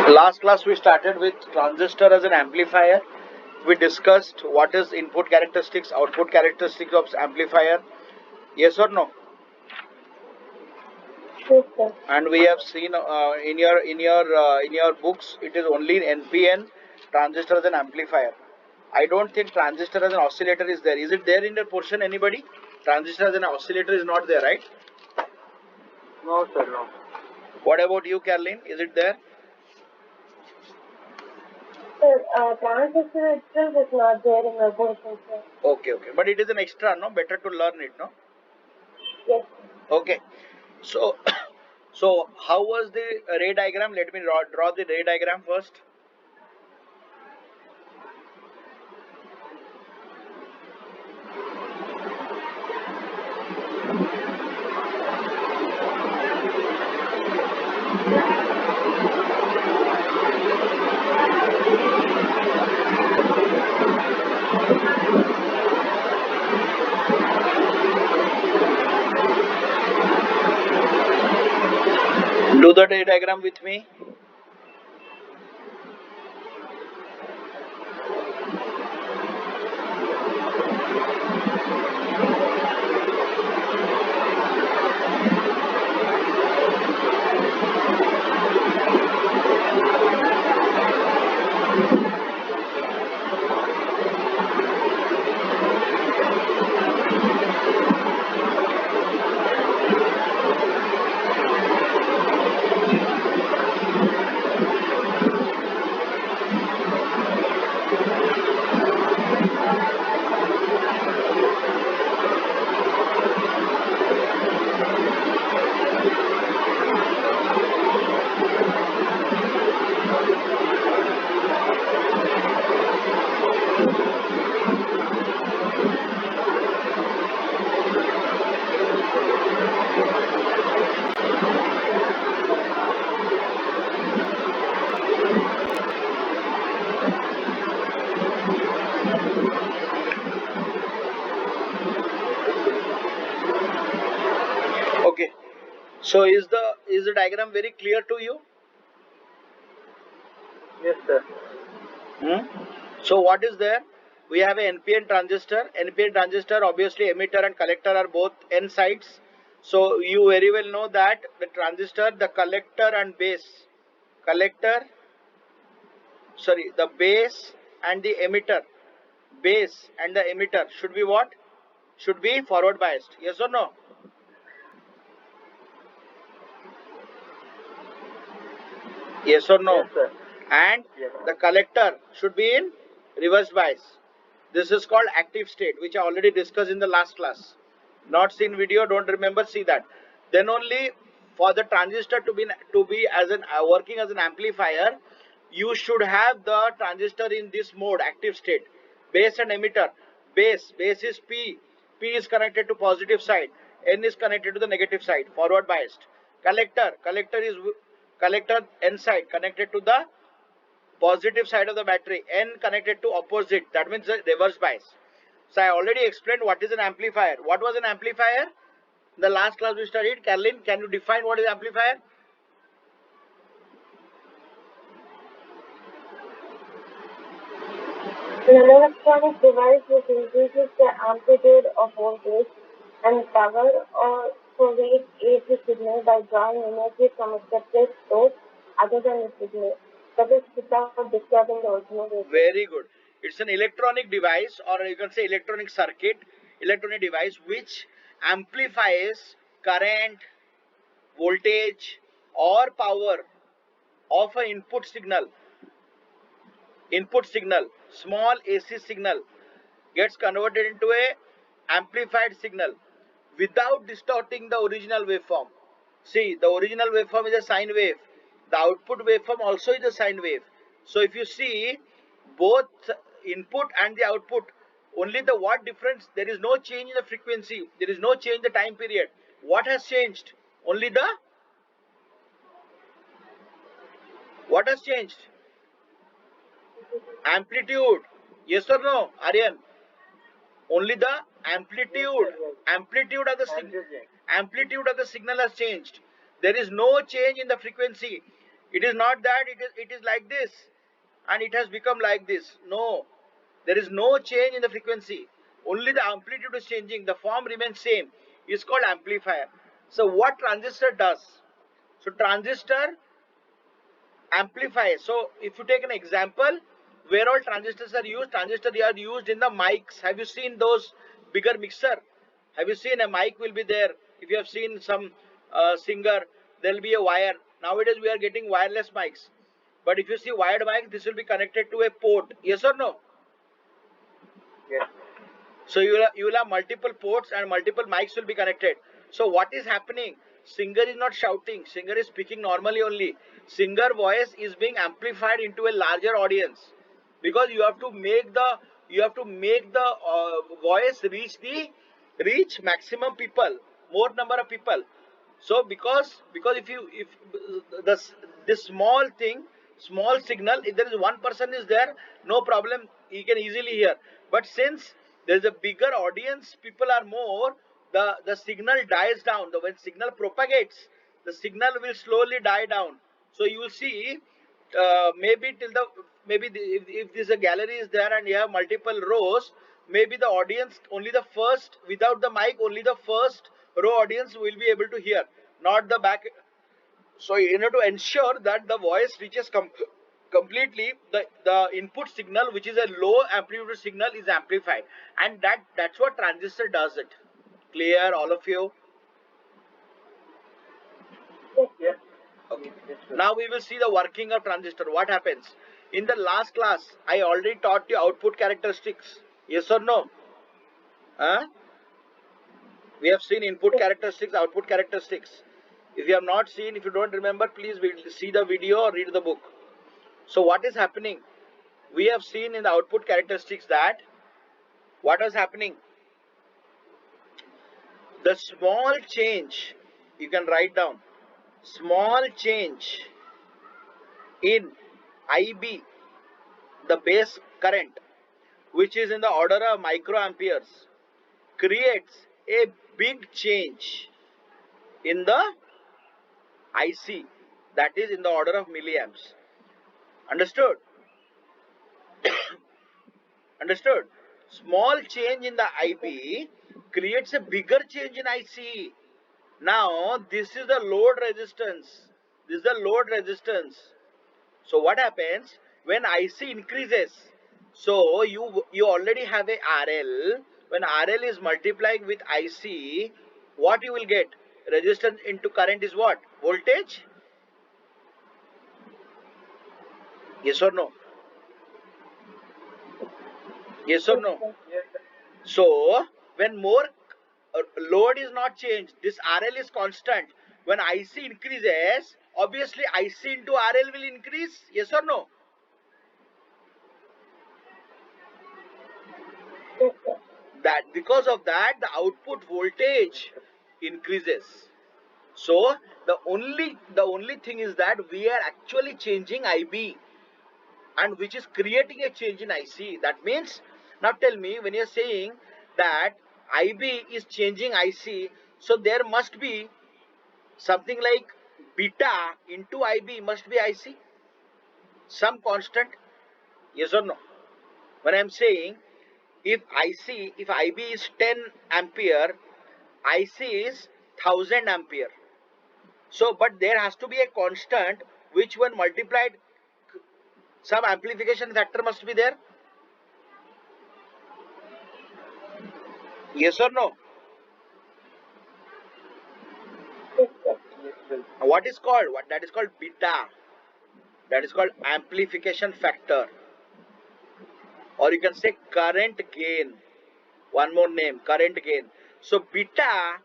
Last class we started with transistor as an amplifier. We discussed what is input characteristics, output characteristics of amplifier. Yes or no? Yes, sir. And we have seen in your books it is only NPN transistor as an amplifier. I don't think transistor as an oscillator is there. Is it there in the portion? Anybody? Transistor as an oscillator is not there, right? No, sir, no. What about you, Caroline? Is it there? Sir, transistor itself is not there in my portion, sir. Okay. But it is an extra, no? Better to learn it, no? Yes. Okay. So, so how was the ray diagram? Let me draw the ray diagram first. Do the ray diagram with me. Okay. So is the diagram very clear to you? Yes, sir. So what is there? We have a NPN transistor. NPN transistor, obviously emitter and collector are both N sides. So you very well know that the transistor, the collector and base, the base and the emitter, base and the emitter should be what? Should be forward biased. Yes or no? Yes or no? Yes, sir. And Yes. the collector should be in reverse bias. This is called active state, which I already discussed in the last class. Not seen video, don't remember, see that. Then only for the transistor to be as an working as an amplifier, you should have the transistor in this mode, active state. Base and emitter. Base is P. P is connected to positive side. N is connected to the negative side, forward biased. Collector N side connected to the positive side of the battery, N connected to opposite, that means the reverse bias. So I already explained what is an amplifier. What was an amplifier? In the last class we studied. Caroline, can you define what is amplifier? An electronic device which increases the amplitude of voltage and power or so read AC signal by drawing energy from a separate source other than the signal, that is without disturbing the original waveform. Very good. It's an electronic device, or you can say electronic circuit, electronic device which amplifies current, voltage or power of an input signal, small AC signal gets converted into a amplified signal without distorting the original waveform. See, the original waveform is a sine wave. The output waveform also is a sine wave. So if you see both input and the output, only the what difference? There is no change in the frequency. There is no change in the time period. What has changed? Only the what has changed? Amplitude. Yes or no, Aryan? Only the amplitude. Amplitude of the signal. Amplitude of the signal has changed. There is no change in the frequency. It is not that it is like this and it has become like this. No, there is no change in the frequency. Only the amplitude is changing. The form remains same. It's called amplifier. So what transistor does? So transistor amplifies. So if you take an example, where all transistors are used? Transistors are used in the mics. Have you seen those bigger mixer? Have you seen a mic will be there? If you have seen some singer, there will be a wire. Nowadays we are getting wireless mics. But if you see wired mic, this will be connected to a port. Yes or no? Yes. So you will have multiple ports and multiple mics will be connected. So what is happening? Singer is not shouting. Singer is speaking normally only. Singer voice is being amplified into a larger audience, because you have to make the voice reach maximum people, more number of people. So because if this small thing, small signal, if there is one person is there, no problem, he can easily hear. But since there is a bigger audience, people are more, the signal dies down. When signal propagates, the signal will slowly die down. So you will see, maybe if this a gallery is there and you have multiple rows, maybe the audience, only the first, without the mic, only the first row audience will be able to hear, not the back. So you need to ensure that the voice reaches completely, the input signal, which is a low amplitude signal, is amplified, and that's what transistor does it. Clear, all of you? Yes. Okay. Yes, sir. Now we will see the working of transistor. What happens? In the last class, I already taught you output characteristics. Yes or no? Huh? We have seen input characteristics, output characteristics. If you have not seen, if you don't remember, please see the video or read the book. So what is happening? We have seen in the output characteristics that what was happening? The small change, you can write down, small change in IB, the base current, which is in the order of microamperes, creates a big change in the IC, that is in the order of milliamps. Understood? Understood? Small change in the IB creates a bigger change in IC. Now this is the load resistance. This is the load resistance. So what happens when IC increases? So you already have a RL. When RL is multiplying with IC, what you will get? Resistance into current is what? Voltage? Yes or no? Yes or no? Yes, sir. So when more load is not changed, this RL is constant. When IC increases, obviously IC into RL will increase. Yes or no? Yes, sir. That because of that, the output voltage increases. So the only thing is that we are actually changing IB, and which is creating a change in IC. That means, now tell me, when you're saying that IB is changing IC, so there must be something like beta into IB must be IC, some constant. Yes or no? When I'm saying, if IB is 10 ampere, IC is 1000 ampere. So, but there has to be a constant which when multiplied, some amplification factor must be there. Yes or no? Yes, sir. Yes, sir. What is called? What that is called beta. That is called amplification factor, or you can say current gain. One more name, current gain. So beta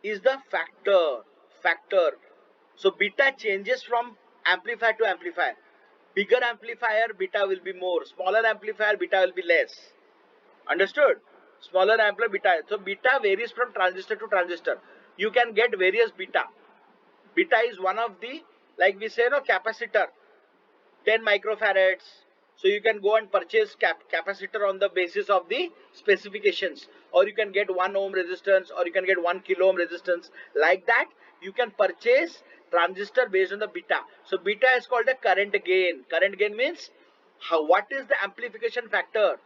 is the factor. So beta changes from amplifier to amplifier. Bigger amplifier, beta will be more. Smaller amplifier, beta will be less. Understood? Smaller amplifier, beta. So beta varies from transistor to transistor. You can get various beta. Beta is one of the, like we say, no, capacitor, 10 microfarads. So you can go and purchase capacitor on the basis of the specifications, or you can get 1 ohm resistance, or you can get 1 kilo ohm resistance. Like that, you can purchase transistor based on the beta. So beta is called the current gain. Current gain means what is the amplification factor?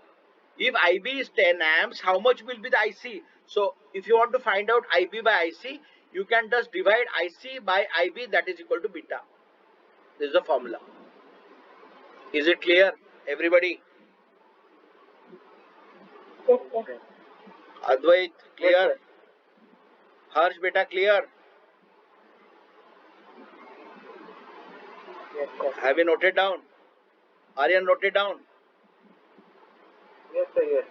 If IB is 10 amps, how much will be the IC? So if you want to find out IB by IC, you can just divide IC by IB, that is equal to beta. This is the formula. Is it clear, everybody? Yes, sir. Advait, clear? Yes, sir. Harsh, beta, clear? Yes, sir. Have you noted down? Aryan, noted down? Yes, sir. Yes.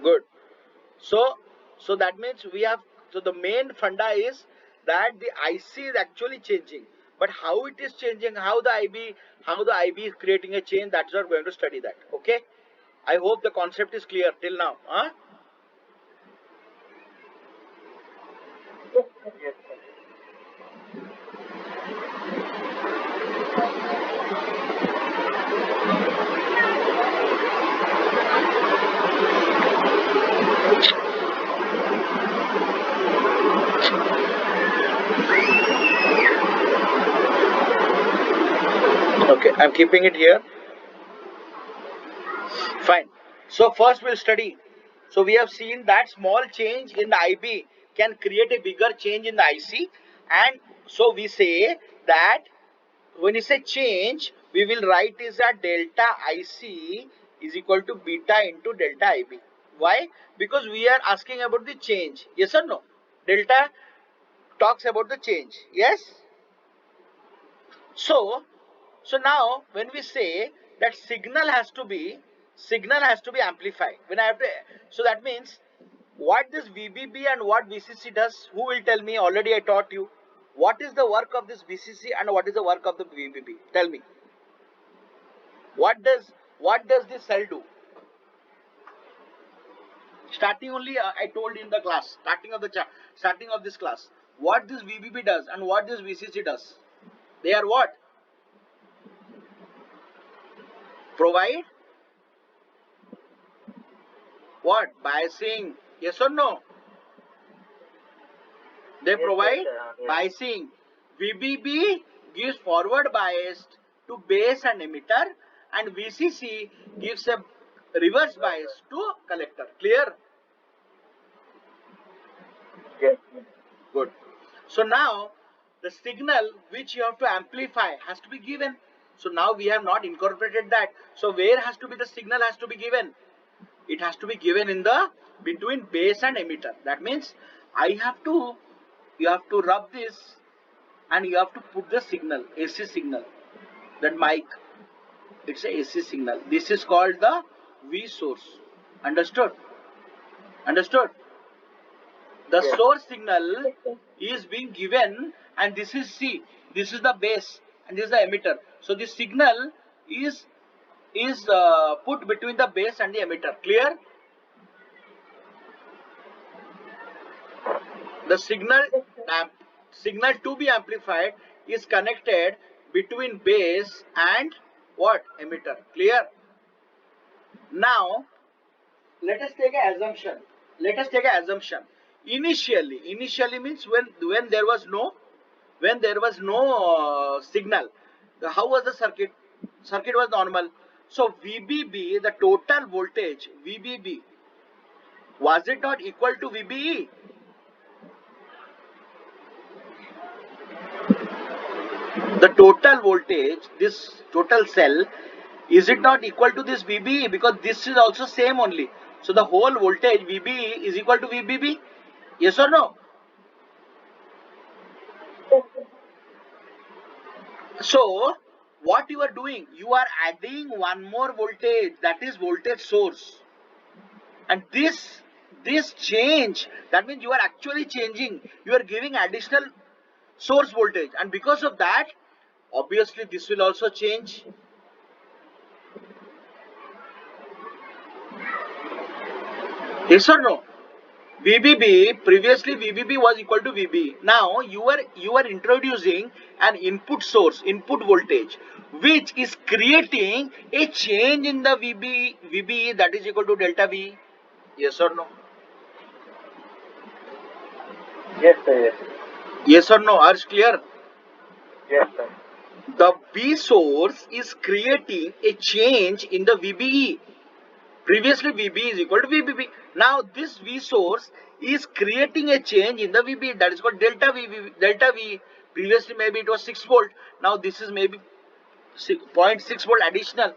Good. So that means we have, so the main funda is that the IC is actually changing. But how it is changing, how the IB is creating a change, that's what we're going to study that. Okay? I hope the concept is clear till now. Huh? Yes, sir. Yes, sir. Okay, I'm keeping it here. Fine. So first we'll study. So we have seen that small change in the IB can create a bigger change in the IC, and so we say that when you say change, we will write is that delta IC is equal to beta into delta IB. Why? Because we are asking about the change. Yes or no? Delta talks about the change. Yes? So now when we say that signal has to be amplified, when I have to, so that means what this VBB and what VCC does, who will tell me? Already I taught you. What is the work of this VCC and what is the work of the VBB? Tell me. What does this cell do? Starting only I told in the class, starting of this class, what this VBB does and what this VCC does. They are what? Provide what? Biasing. Yes or no? They Yes, provide sir. Yes. biasing. VBB gives forward bias to base and emitter, and VCC gives a reverse bias to collector. Clear? Yes. Good. So now the signal which you have to amplify has to be given. So now we have not incorporated that. So where has to be the signal has to be given? It has to be given in the between base and emitter. That means you have to rub this and you have to put the signal, AC signal. That mic, it's a AC signal. This is called the V source. Understood? Understood? The Yes. source signal Yes, sir. is being given, and this is C. This is the base, and this is the emitter. So this signal is put between the base and the emitter. Clear? The signal Yes, sir. signal to be amplified is connected between base and what? Emitter. Clear? Now let us take an assumption. Initially means when there was no signal. How was the circuit? Circuit was normal. So VBB, the total voltage VBB, was it not equal to VBE? The total voltage, this total cell, is it not equal to this VBE? Because this is also same only. So the whole voltage VBE is equal to VBB. Yes or no? Yes, sir. So what you are doing? You are adding one more voltage, that is voltage source. And this change, that means you are actually changing. You are giving additional source voltage, and because of that, obviously this will also change. Yes or no? VBB, previously VBB was equal to VB. Now you are introducing an input source, input voltage, which is creating a change in the VB that is equal to delta V. Yes or no? Yes, sir. Yes. Yes or no? Are clear? Yes, sir. The V source is creating a change in the VBE. Previously VB is equal to VBB. Now this V source is creating a change in the VB, that is called delta V. Delta V. Previously maybe it was 6 volt. Now this is maybe 0.6 volt additional.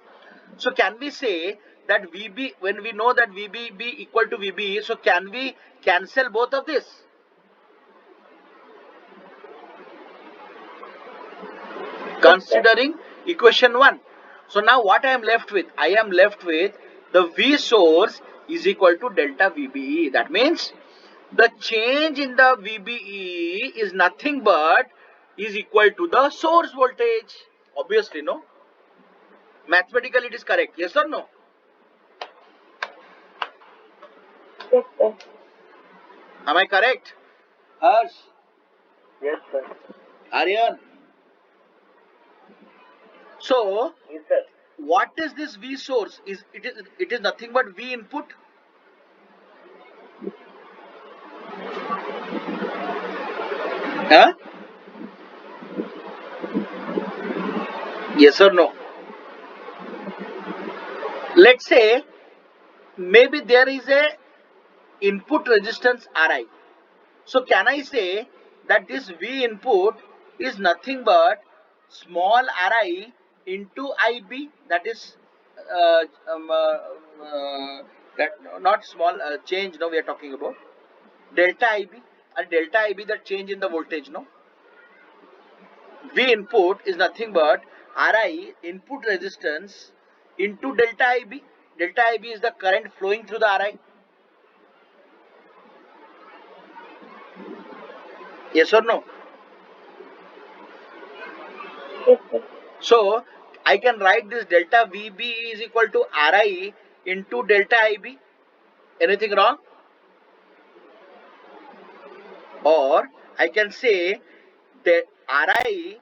So can we say that VB, when we know that VBB equal to VBE, so can we cancel both of this? Considering equation 1. So now what I am left with? I am left with the V source is equal to delta VBE. That means the change in the VBE is nothing but is equal to the source voltage. Obviously, no? Mathematically it is correct. Yes or no? Yes, sir. Am I correct? Harsh, Yes, sir. Aryan. So Yes, sir. what is this V source? It is nothing but V input. Huh? Yes or no? Let's say maybe there is a input resistance Ri. So can I say that this V input is nothing but small Ri into Ib, that is uh, um, uh, that not small change, no, we are talking about delta Ib, and delta Ib, that change in the voltage, no. V input is nothing but Ri input resistance into delta Ib. Delta Ib is the current flowing through the Ri. Yes or no? Yes, sir. So I can write this delta VB is equal to Ri into delta Ib. Anything wrong? Or I can say that Ri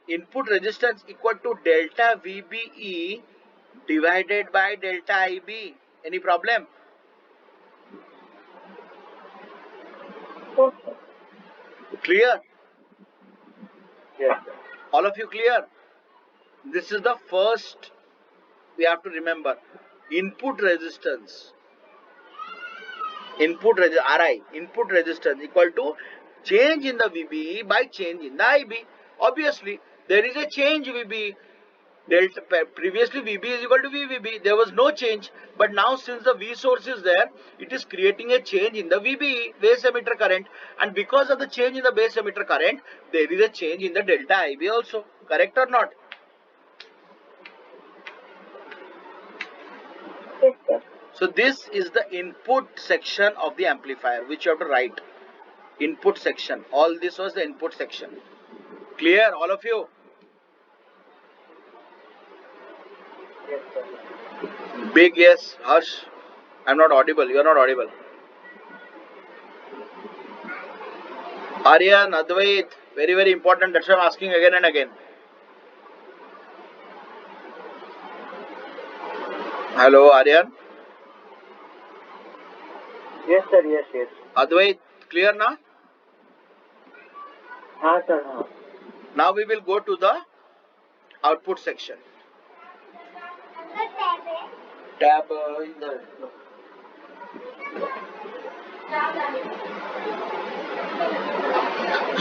input resistance equal to delta VBE divided by delta Ib. Any problem? Yes, sir. Clear? Yes, sir. All of you clear? This is the first we have to remember. Input resistance. Ri input resistance equal to change in the VBE by change in the IB. Obviously there is a change VB. Delta, previously VB is equal to VBB, there was no change, but now since the V source is there, it is creating a change in the VBE, base emitter current, and because of the change in the base emitter current, there is a change in the delta IB also. Correct or not? Yes, sir. So this is the input section of the amplifier, which you have to write. Input section. All this was the input section. Clear, all of you? Yes, sir. Big yes, Harsh. I'm not audible. You are not audible. Aryan, Advait, very, very important. That's why I'm asking again and again. Hello, Aryan. Yes, sir. Yes, yes. Advait, clear now? हाँ sir, हाँ. Now we will go to the output section. Tab in the.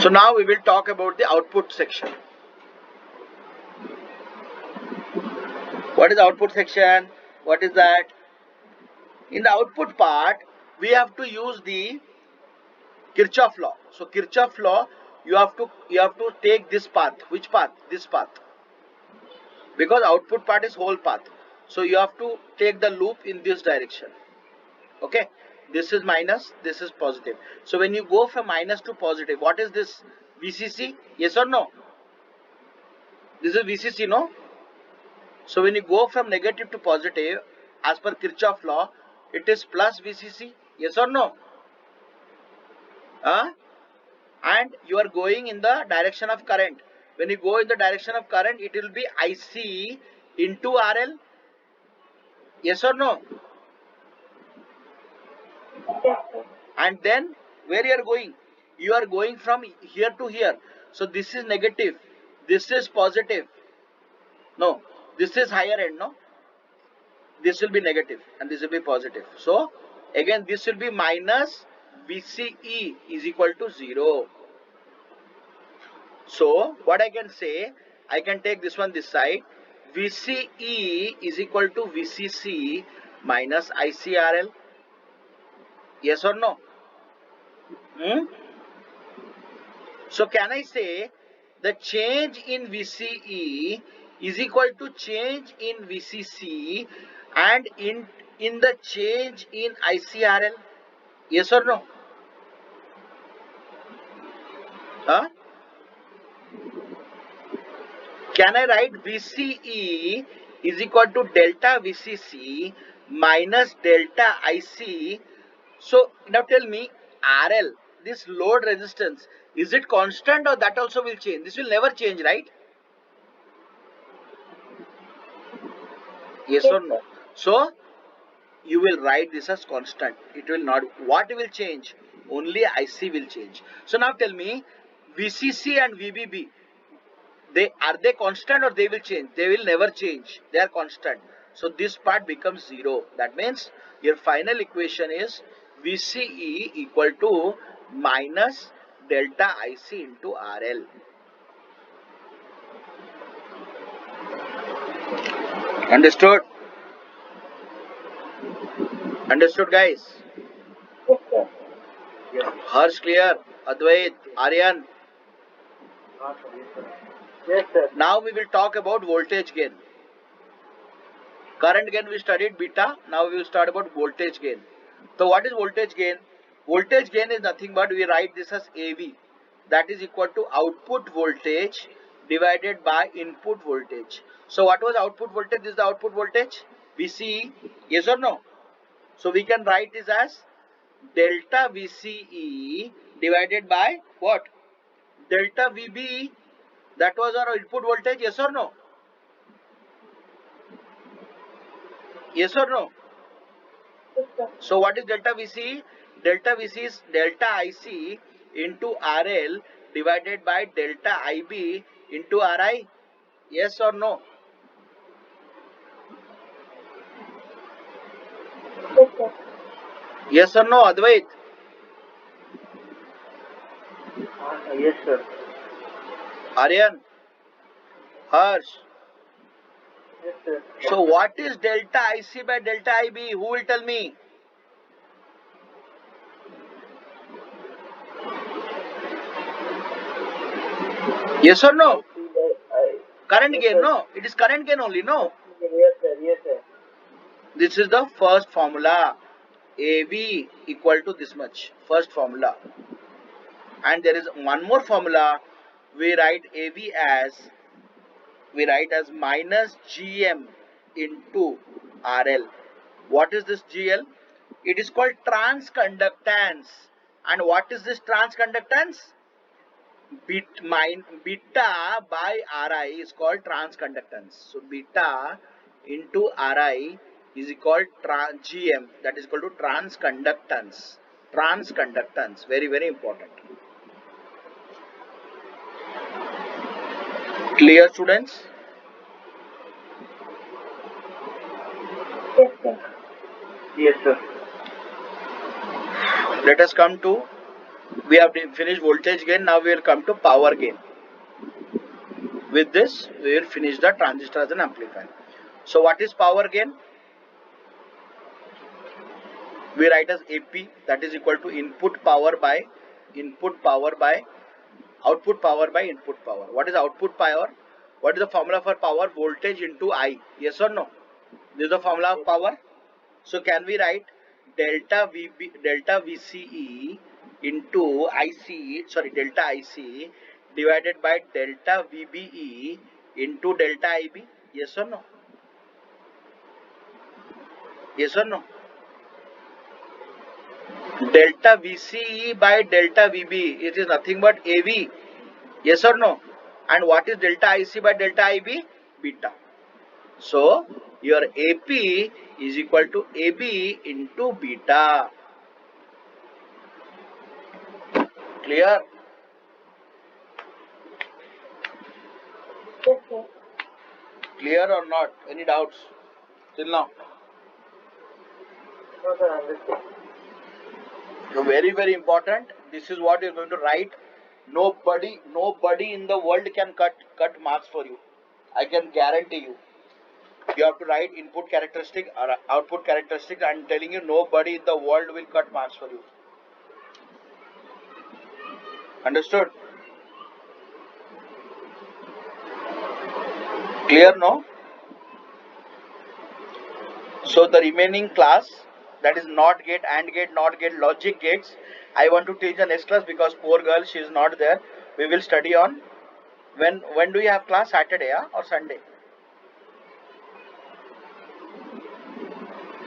So now we will talk about the output section. What is the output section? What is that? In the output part, we have to use the Kirchhoff law. So Kirchhoff law, you have to take this path. Which path? This path. Because output part is whole path. So you have to take the loop in this direction. Okay. This is minus, this is positive. So when you go from minus to positive, what is this? VCC? Yes or no? This is VCC, no? So when you go from negative to positive, as per Kirchhoff law, it is plus VCC. Yes or no? And you are going in the direction of current. When you go in the direction of current, it will be IC into RL. Yes or no? Yes, sir. And then where you are going? You are going from here to here. So this is negative. this is positive. No, this is higher end, no? This will be negative and this will be positive. So again this will be minus VCE is equal to 0. So what I can say, I can take this one this side. VCE is equal to VCC minus ICRL. Yes or no? So can I say the change in VCE is equal to change in VCC and in the change in ICRL? Yes or no? Huh? Can I write VCE is equal to delta VCC minus delta IC? So now tell me, RL, this load resistance, is it constant or that also will change? This will never change, right? Yes or no? So you will write this as constant. It will not. What will change? Only IC will change. So now tell me, VCC and VBB, they constant or they will change? They will never change. They are constant. So this part becomes 0. That means your final equation is VCE equal to minus delta IC into RL. Understood? Understood, guys? Yes, sir. Yes. Harsh clear? Advait, Aryan. Ah, sir. Yes, sir. Yes, sir. Now we will talk about voltage gain. Current gain we studied beta. Now we will start about voltage gain. So what is voltage gain? Voltage gain is nothing but we write this as AV. That is equal to output voltage divided by input voltage. So what was output voltage? This is the output voltage. VCE. Yes or no? So we can write this as delta VCE divided by what? Delta VBE. That was our input voltage. Yes or no? Yes or no? Yes, sir. So what is delta VC? Delta VC is delta IC into RL divided by delta IB into RI. Yes or no? Yes, sir. Yes or no, Advait? Ah, sir. Yes, sir. Aryan? Harsh? Yes, sir. So what is delta IC by delta IB? Who will tell me? Yes or no? Current Yes, gain, sir. no? It is current gain only, no? Yes, sir. Yes, sir. This is the first formula. AV equal to this much. First formula. And there is one more formula. We write AV as minus GM into RL. What is this GL? It is called transconductance. And what is this transconductance? Beta by Ri is called transconductance. So beta into Ri is called GM. That is equal to transconductance. Transconductance. Very, very important. Clear, students? Yes, sir. Yes, sir. Let us come to, we have finished voltage gain. Now we will come to power gain. With this, we will finish the transistor as an amplifier. So what is power gain? We write as AP, that is equal to output power by input power. What is output power? What is the formula for power? Voltage into I. Yes or no? This is the formula of power. So can we write delta VCE into delta IC divided by delta VBE into delta IB? Yes or no? Yes or no? Delta VCE by delta VB, it is nothing but AV. Yes or no? And what is delta IC by delta IB? Beta. So your AP is equal to AB into beta. Clear? Yes, sir. Clear or not? Any doubts till now? No, sir, understood. So very, very important. This is what you're going to write. Nobody in the world can cut marks for you. I can guarantee you. You have to write input characteristic or output characteristic. I'm telling you, nobody in the world will cut marks for you. Understood? Clear, no? So the remaining class, that is NOT gate, AND gate, NOT gate, logic gates, I want to teach the next class because poor girl, she is not there. We will study on when do you have class? Saturday, or Sunday?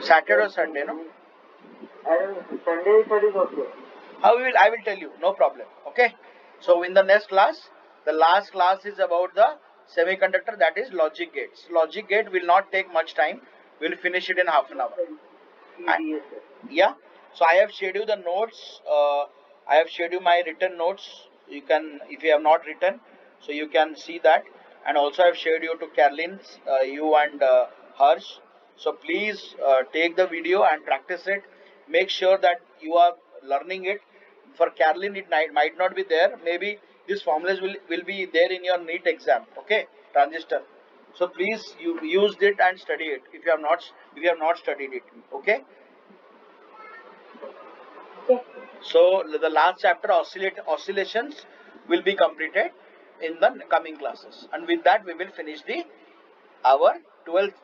Saturday or Sunday, no? And Sunday, sir, is okay. I will tell you, no problem. Okay. So in the next class, the last class is about the semiconductor, that is logic gates. Logic gate will not take much time. We'll finish it in half an hour. EDA, sir. Yeah. So I have shared you the notes. I have shared you my written notes. You can, if you have not written, so you can see that. And also I have shared you to Carolyn, you and Harsh. So please take the video and practice it. Make sure that you are learning it. For Carolyn, it might not be there. Maybe these formulas will be there in your NEET exam. Okay, transistor. So please you use it and study it if you have not studied it. Okay. Yes, sir. So the last chapter oscillations will be completed in the coming classes, and with that we will finish our 12th